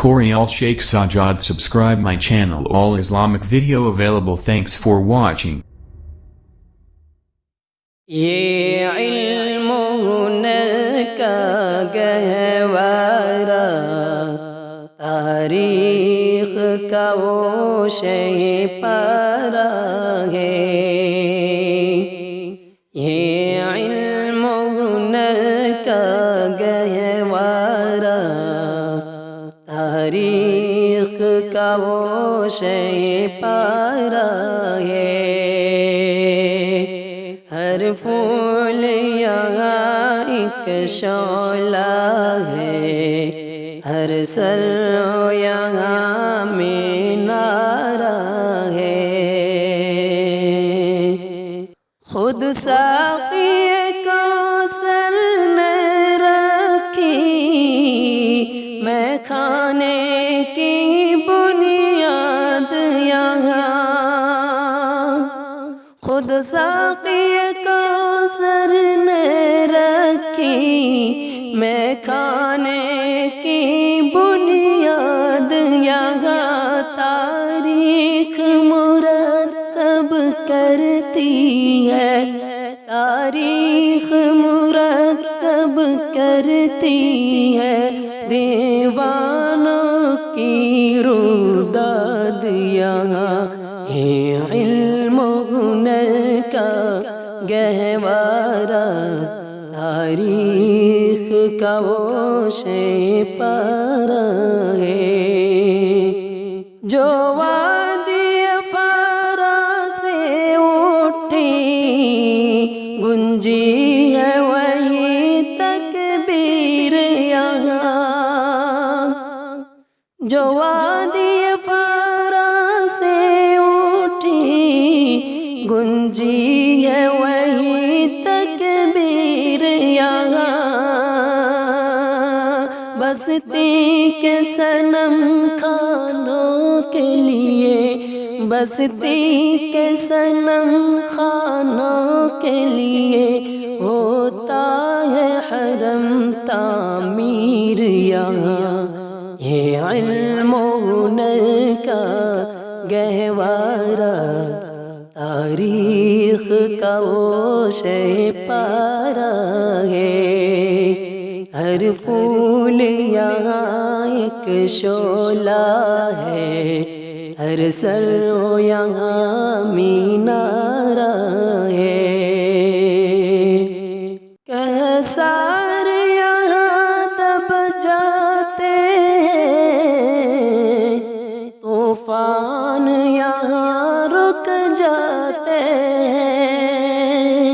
tutorial Sheikh Sajjad. Subscribe my channel. All Islamic video available. Thanks for watching. یہ علم ہنر کا گہوارہ تاریخ کا وہ شہ پارہ ہے۔ یہ علم ہنر کا گہوارہ تاریخ کا وہ شہ پارہ ہے۔ ہر پھول یہاں ایک شعلہ ہے، ہر سر یہاں مینارہ ہے۔ خود ساقی کوثر نے رکھی میں کھانے کی بنیاد یہاں، خود ساقی کوثر نے رکھی میں کھانے کی بنیاد یہاں، تاریخ مرتب کرتی ہے، تاریخ مرتب کرتی ہے، دیوانوں کی روداد یہاں ہے۔ علم ہنر کا گہوارہ تاریخ کا وہ شہ پارہ ہے۔ جو وادی فارا سے اٹھی گنجی ہے وہی تکبیر یہاں، جو وادی فارا سے گنجی ہے وہی تکبیر یہاں، بستی کے صنم خانوں کے لیے، بستی کے صنم خانوں کے لیے ہوتا ہے حرم تعمیر یہاں۔ یہ علم و ہنر کا گہوارہ تاریخ کا وہ شہ پارہ ہے۔ ہر پھول یہاں ایک شعلہ ہے، ہر سر یہاں مینارہ ہے۔ کہسار یہاں دب جاتے ہیں، طوفان یہاں رک جاتے ہیں،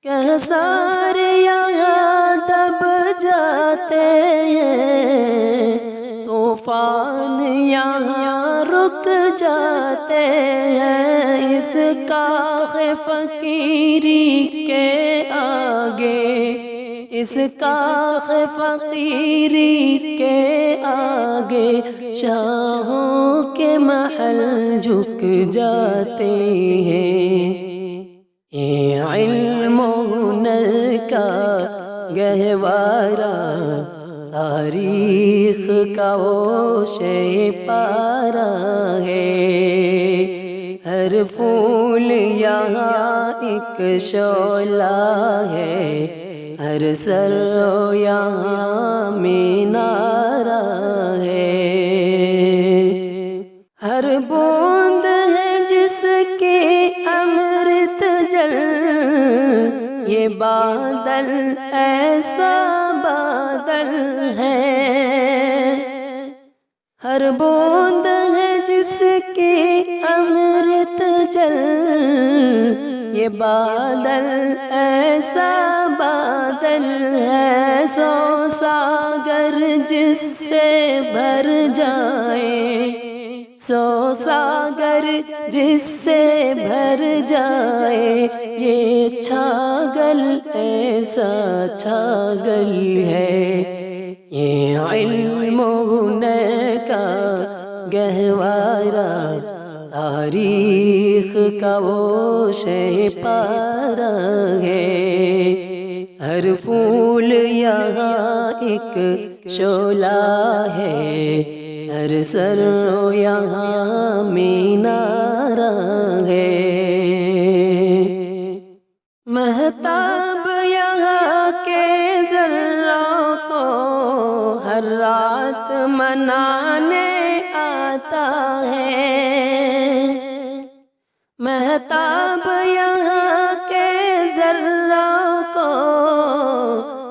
کہسار یہاں دب جاتے ہیں، طوفان یہاں رک جاتے ہیں، اس کاخ فقیری کے آگے، اس کاخ فقیری کے آگے شاہوں کے محل جھک جاتے ہیں۔ یہ علم و ہنر کا گہوارہ تاریخ کا وہ شہ پارہ ہے۔ ہر پھول یہاں ایک شعلہ ہے، ہر سر یہاں مینارہ ہے۔ ہر بوند ہے جس کی امرت جل، یہ بادل ایسا بادل ہے، ہر بوند ہے جس کی امرت جل، یہ بادل ایسا بادل ہے، سو ساگر جس سے بھر جائے، سو ساگر جس سے بھر جائے، یہ چھاگل ایسا چھاگل ہے۔ یہ علم و ہنر کا گہوارہ تاریخ کا وہ شہ پارہ ہے۔ ہر پھول یہاں ایک شعلہ ہے، ہر سر یہاں مینارہ ہے۔ مہتاب یہاں کے ذروں کو ہر رات منانے آتا ہے، مہتاب یہاں کے ذروں کو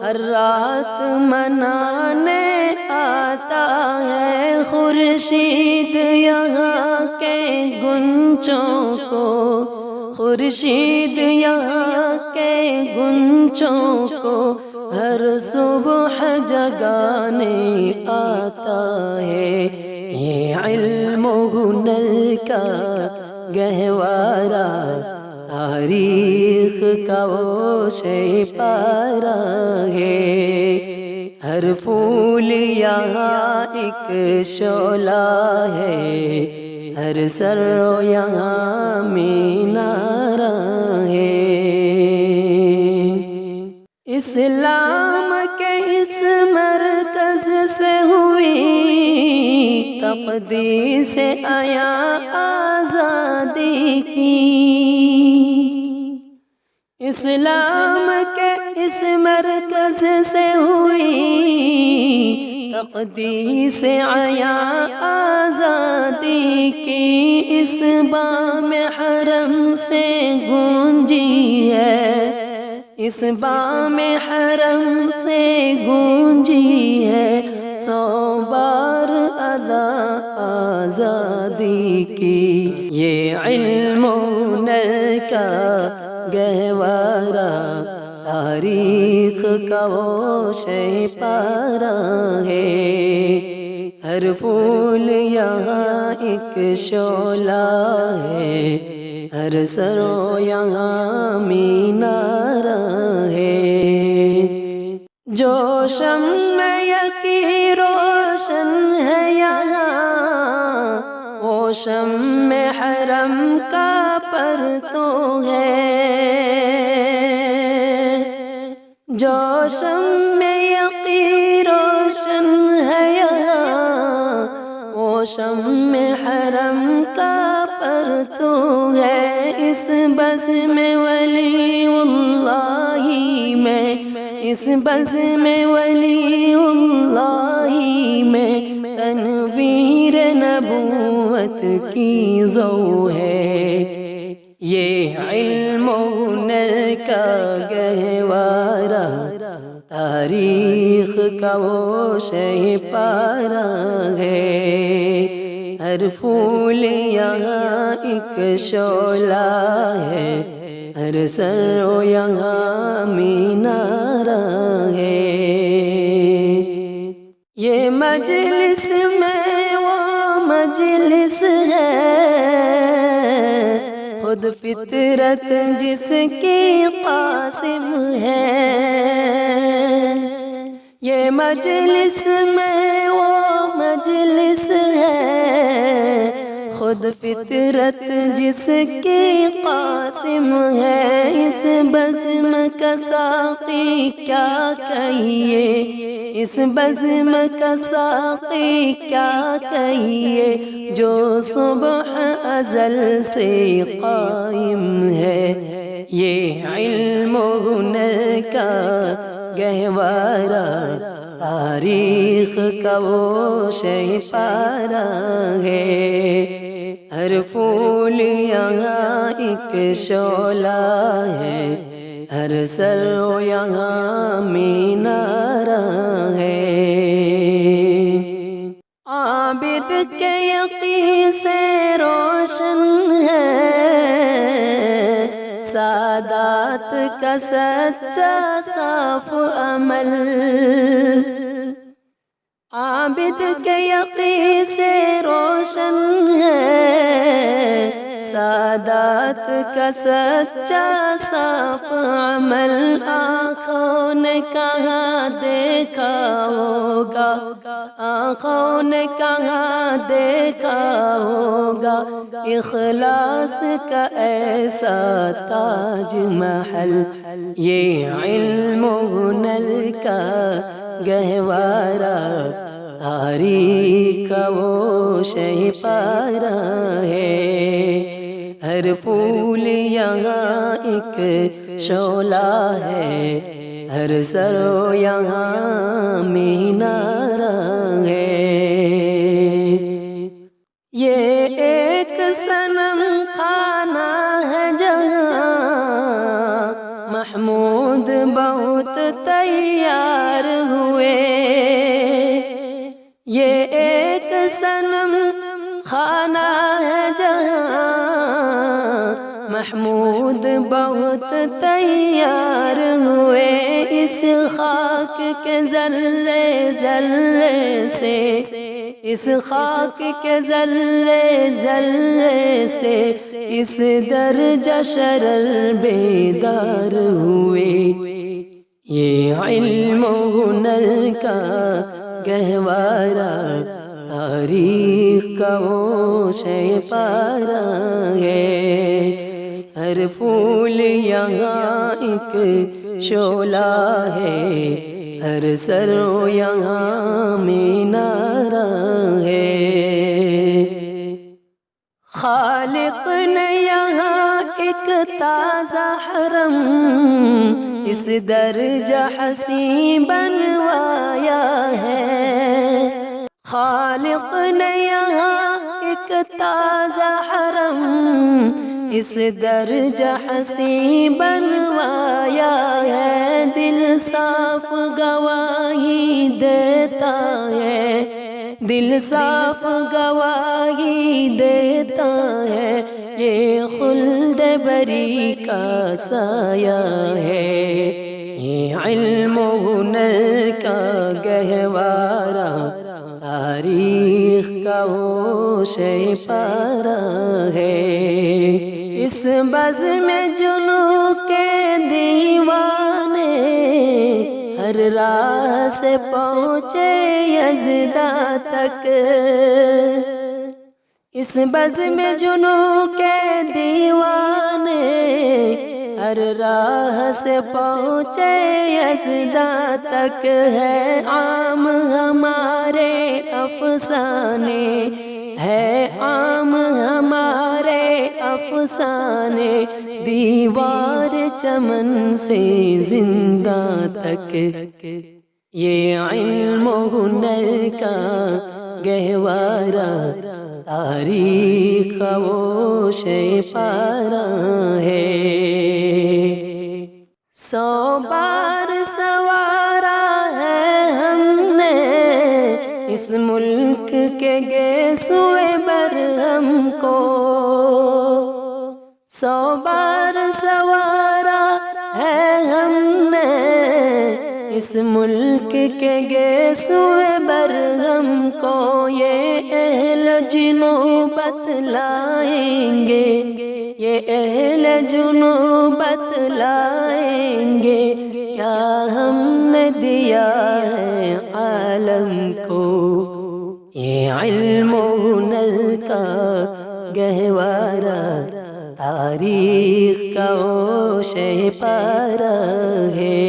ہر رات منانے آتا ہے۔ خورشید یہاں کے گنچوں کو، خورشید یہاں کے گنچوں کو ہر صبح جگانے آتا ہے۔ یہ علم و ہنر کا گہوارہ، تاریخ کا وہ شہ پارہ ہے۔ ہر پھول یہاں ایک شعلہ ہے، ہر سر یہاں مینارہ ہے۔ اسلام کے اس مرکز سے ہوئی تقدیس عیاں آزادی کی، اسلام کے اس مرکز سے ہوئی تقدیس عیاں آزادی کی۔ اس بام حرم سے گونجی ہے، اس بام حرم سے گونجی ہے 100 بار ادا آزادی کی۔ یہ علم و ہنر کا گہوارہ، تاریخ کا وہ شہ پارہ ہے۔ ہر پھول یہاں ایک شعلہ ہے، ہر سر یہاں مینارہ ہے۔ جو شمع یقین روشن ہے یہاں، وہ شمع حرم کا پرتو ہے۔ جو شمع یقین روشن ہے یہاں، وہ شمع حرم کا پرتو ہے۔ اس بزم ولی اللہ میں، اس بزم ولی اللہ میں تنویر نبوت کی ضو ہے۔ یہ علم و ہنر کا گہوارہ، تاریخ کا وہ شہ پارہ ہے۔ ہر پھول یہاں ایک شعلہ ہے، ہر سر یہاں مینارہ ہے۔ یہ مجلس میں وہ مجلس ہے، خود فطرت جس کی قاسم ہے۔ یہ مجلس میں وہ مجلس ہے، خود فطرت جس کی قاسم ہے۔ اس بزم کا ساقی کیا کہیے، اس بزم کا ساقی کیا کہیے، جو صبح ازل سے قائم ہے۔ یہ علم و ہنر کا گہوارہ، تاریخ کا وہ شہ پارہ ہے۔ ہر پھول یہاں ایک شعلہ ہے، ہر سر یہاں مینارہ ہے۔ عابد کے یقین سے روشن ہے سادات کا سچا صاف عمل، عابد کے یقین سے روشن ہے سادات کا سچا صاف عمل۔ آنکھوں نے کہاں دیکھا ہوگا، آنکھوں نے کہاں دیکھا ہوگا اخلاص کا ایسا تاج محل، یہ علم و ہنر کا گہوارہ تاریخ کا وہ شہ پارہ ہے۔ ہر پھول یہاں ایک شعلہ ہے، ہر سر یہاں مینارہ ہے۔ یہ ایک صنم خانہ ہے جہاں محمود بہت تیار ہوئے، یہ ایک صنم خانہ ہے جہاں محمود بہت تیار ہوئے۔ اس خاک کے ذرے ذرے سے، اس خاک کے ذرے ذرے سے اس درجہ شرر بیدار ہوئے۔ یہ علم و ہنر کا گہوارہ تاریخ کا وہ شہ پارہ ہے۔ ہر پھول یہاں ایک شعلہ ہے، ہر سر یہاں مینارہ ہے۔ خالق نے یہاں ایک تازہ حرم اس درجہ حسین بنوایا ہے۔ خالق نے یہاں ایک تازہ حرم اس درجہ حسین بنوایا ہے۔ دل صاف گواہی دیتا ہے، دل صاف گواہی دیتا ہے، یہ خلد بری کا سایہ ہے۔ یہ علم و ہنر کا گہوارہ تاریخ کا وہ شہ پارہ ہے۔ اس بزم میں جنوں کے دیوانے ہر راہ سے پہنچے یزدہ تک، اس بزم میں جنوں کے دیوانے ہر راہ سے پہنچے یزدہ تک، ہے عام ہمارے افسانے، ہے عام ہمارے افسانے، دیوار چمن سے زندہ تک۔ یہ علم و ہنر کا گہوارہ تاریخ کا وہ شہ پارہ ہے۔ 100 بار سوارا ہے ہم نے اس ملک کے گیسوئے برہم کو، 100 بار سوارا ہے ہم نے اس ملک کے گیسوئے برہم کو، یہ اہل جنوں بتلائیں گے، یہ اہل جنوں بتلائیں گے، کیا ہم نے دیا ہے عالم کو۔ یہ علم و ہنر کا گہوارہ تاریخ کا وہ شہ پارہ ہے۔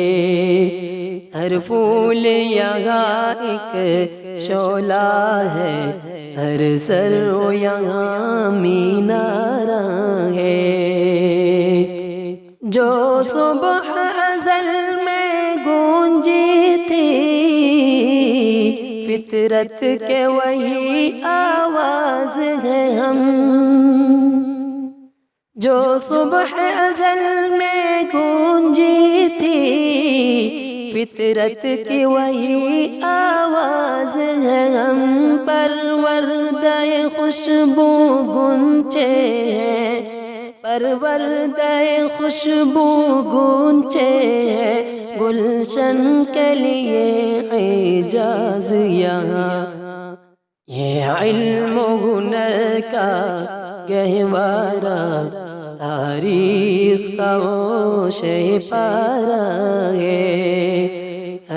ہر پھول یہاں ایک شعلہ ہے، ہر سر یہاں مینارہ ہے۔ جو صبح ازل میں گونجی تھی فطرت کے وہی آواز ہے ہم، جو صبح ازل میں گونجی تھی فطرت کی وہی آواز ہے ہم، پروردہ خوشبو گنچے ہیں، پروردہ خوشبو گنچے ہیں، گلشن کے لیے اعجاز یہاں۔ یہ علم و ہنر کا گہوارہ تاریخ کا وہ شہ پارہ ہے۔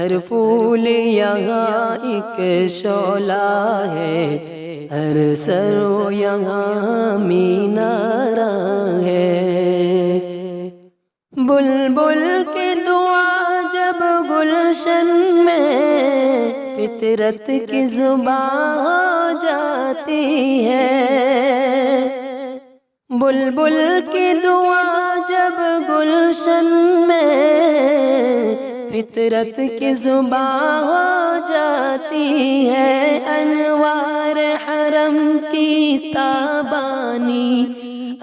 ہر پھول یہاں ایک شعلہ ہے، ہر سرو یہاں مینارہ ہے۔ بلبل کی دعا جب گلشن میں فطرت کی زبان ہو جاتی ہے، بلبل کی دعا جب گلشن میں فطرت کی زبان ہو جاتی ہے، انوار حرم کی تابانی،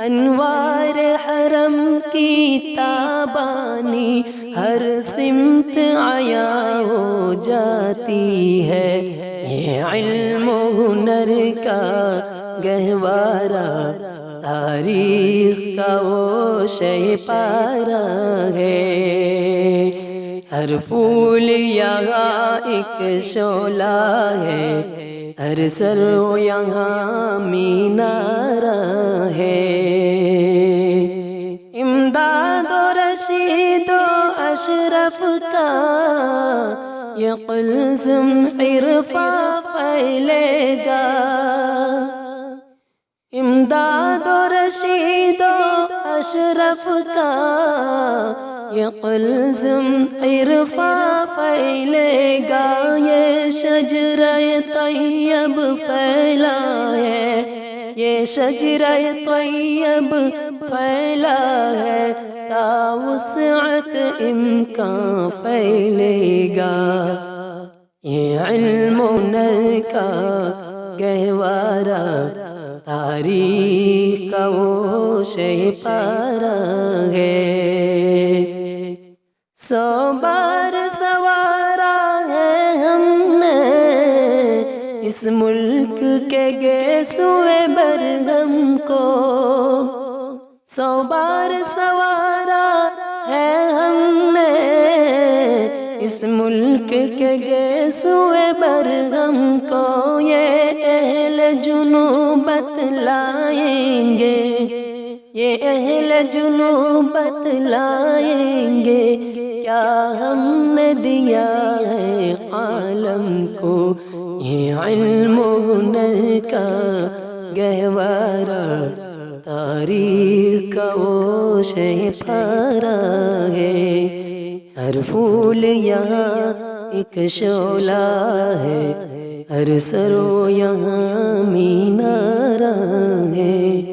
انوار حرم کی تابانی ہر سمت عیاں ہو جاتی ہے۔ یہ علم و ہنر کا گہوارہ تاریخ کا وہ شہ پارہ ہے، ہر پھول یہاں ایک شعلہ ہے، ہر سرو یہاں مینارہ ہے۔ امداد و رشید و اشرف کا یہ قلزم عرفاں پھیلے گا، امداد و رشید و اشرف کا یہ قلزم عرفاں پھیلے گا، یہ شجرہ طیب پھیلا ہے، یہ شجرہ طیب پھیلا ہے، تا وسعت امکان پھیلے گا۔ یہ علم و ہنر کا گہوارہ تاریخ کا وہ شہ پارہ ہے، 100 بار سوارا ہے ہم نے اس ملک کے گیسوئے برہم کو، 100 بار سوارا ہے ہم نے اس ملک کے گیسوئے برہم کو، یہ اہل جنوب بتلائیں گے، یہ اہل جنوب بتلائیں گے، کیا ہم نے دیا ہے عالم کو، یہ علم و ہنر کا گہوارہ تاریخ کا وہ شہ پارہ ہے، ہر پھول یہاں ایک شعلہ ہے، ہر سرو یہاں مینارہ ہے۔